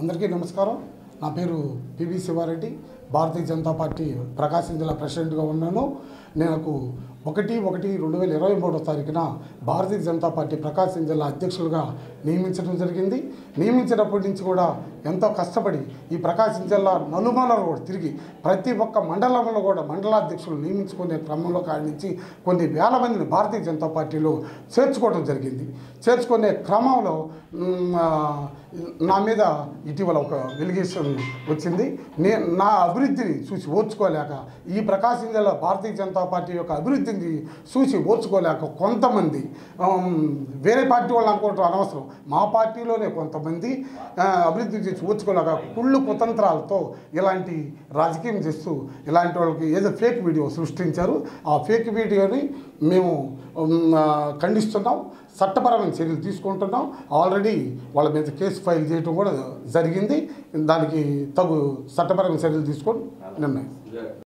అందరికీ నమస్కారం. నా పేరు పివి శివారెడ్డి. భారతీయ జనతా పార్టీ ప్రకాశం జిల్లా ప్రెసిడెంట్గా ఉన్నాను. నాకు 1/1/2023 తారీఖున భారతీయ జనతా పార్టీ ప్రకాశం జిల్లా అధ్యక్షులుగా నియమించడం జరిగింది. నియమించినప్పటి నుంచి కూడా ఎంతో కష్టపడి ఈ ప్రకాశం జిల్లా నలుమూలలు కూడా తిరిగి ప్రతి ఒక్క మండలంలో కూడా మండలాధ్యక్షులు నియమించుకునే క్రమంలో కాడి నుంచి కొన్ని వేల మందిని భారతీయ జనతా పార్టీలో చేర్చుకోవడం జరిగింది. చేర్చుకునే క్రమంలో నా మీద ఇటీవల ఒక ఎలిగేషన్ వచ్చింది. నా అభివృద్ధిని చూసి ఓర్చుకోలేక, ఈ ప్రకాశం జిల్లా భారతీయ జనతా పార్టీ యొక్క అభివృద్ధిని చూసి ఓర్చుకోలేక కొంతమంది వేరే పార్టీ వాళ్ళు అనుకోవటం అనవసరం, మా పార్టీలోనే కొంతమంది అభివృద్ధి చేసి ఓర్చుకోలేక కుళ్ళు కుతంత్రాలతో ఇలాంటి రాజకీయం చేస్తూ ఇలాంటి వాళ్ళకి ఏదో ఫేక్ వీడియో సృష్టించారు. ఆ ఫేక్ వీడియోని మేము ఖండిస్తున్నాం, చట్టపరమైన చర్యలు తీసుకుంటున్నాం. ఆల్రెడీ వాళ్ళ మీద కేసు ఫైల్ చేయడం కూడా జరిగింది. దానికి తగు చట్టపరమైన చర్యలు తీసుకొని నిర్ణయం.